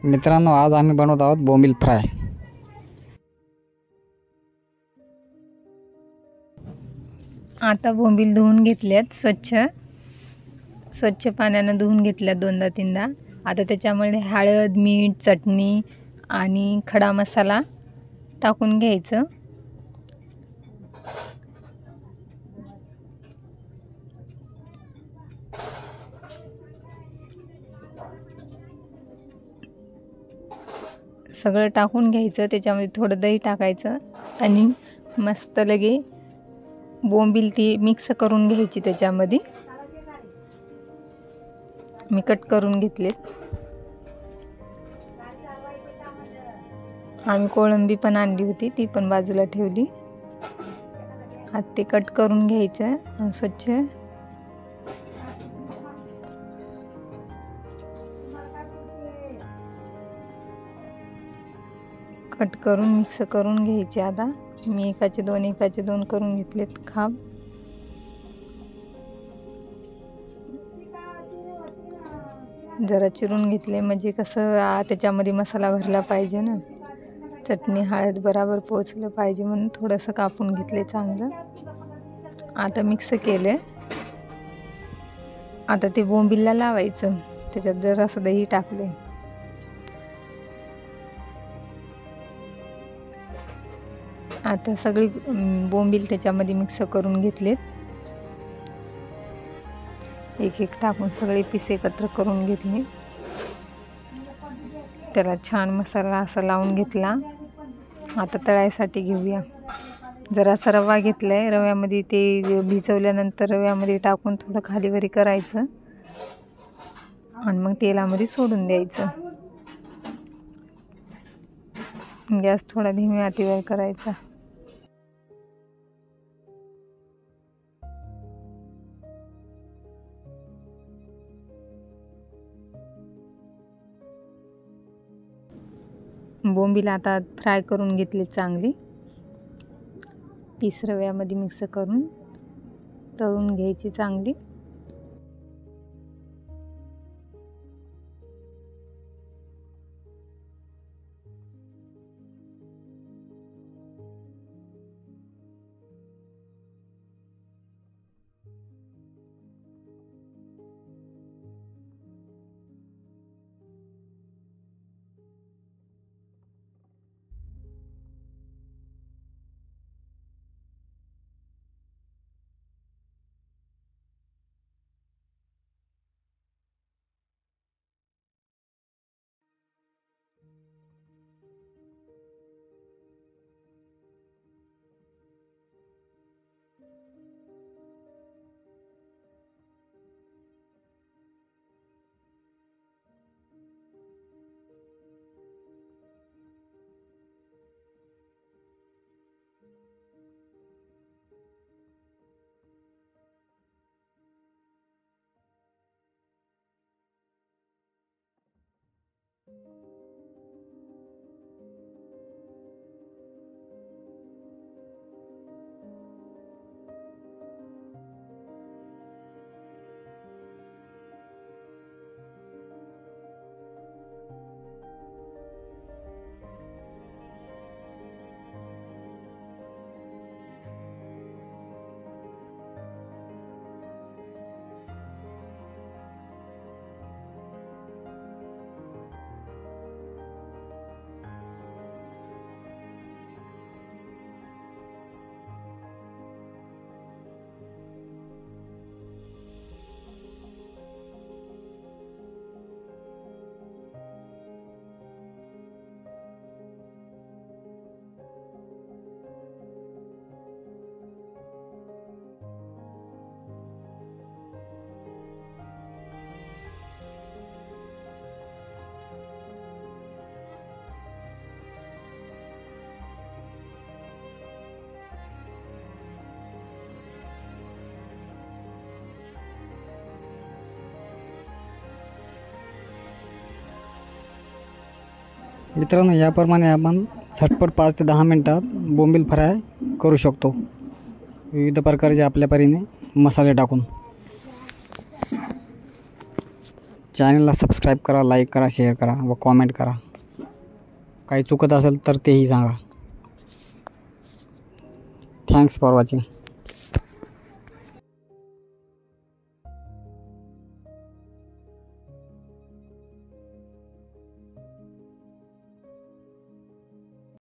मित्रांनो, आज आम्ही बनवत आहोत बोंबील फ्राय। आता बोंबील धुवून घेतल्यात, स्वच्छ पाण्यानं धुवून घेतल्यात 2दा-3दा। आता त्याच्यामध्ये हळद, मीठ, चटणी आणि खडा मसाला टाकून घ्यायचं। सगळं टाकून घ्यायचं, त्याच्यामध्ये थोडं दही टाकायचं आणि मस्त लगे बोंबील ती मिक्स करून घ्यायची। त्याच्यामध्ये मी कट करून घेतलेत। आम्ही कोळंबी पण आणली होती, ती पण बाजूला ठेवली। आता ते कट करून घ्यायचं स्वच्छ। कट करून मिक्स करून घ्यायचे। आता मी एकाचे दोन करून घेतलेत खाप। जरा चिरून घेतले म्हणजे कसं त्याच्यामध्ये मसाला भरला पाहिजे ना, चटणी हळद बराबर पोचलं पाहिजे म्हणून थोडंसं कापून घेतले चांगलं। आता मिक्स केले। आता ते बोंबीलला लावायचं, त्याच्यात जरासं दही टाकले। आता सगळी बोंबील त्याच्यामध्ये मिक्स करून घेतलेत, एक टाकून सगळे पीस एकत्र करून घेतले। त्याला छान मसाला असा लावून घेतला। आता तळायसाठी घेऊया। जरासा रवा घेतलाय, रव्यामध्ये ते भिजवल्यानंतर रव्यामध्ये टाकून थोडं खालीवरी करायचं आणि मग तेलामध्ये सोडून द्यायचं। गॅस थोडा धीम्या आचेवर करायचा। बोंबील आता फ्राय करून घेतले चांगली, पीस रव्यामध्ये मिक्स करून तळून घ्यायची चांगली। मित्रांनो, याप्रमाणे आपण झटपट 5 ते 10 मिनिटात बोंबील फ्राय करू शकतो, विविध प्रकारचे आपल्या परीने मसाले टाकून। चॅनलला सबस्क्राईब करा, लाईक करा, शेअर करा व कॉमेंट करा. काही चुकत असेल तर तेही सांगा. Thanks for watching.